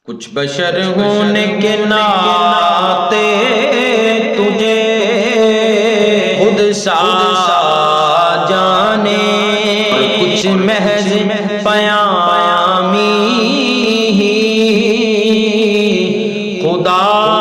کچھ بشر ہونے کے ناطے تجھے خود سا جانے، کچھ محض پیامی ہی خدا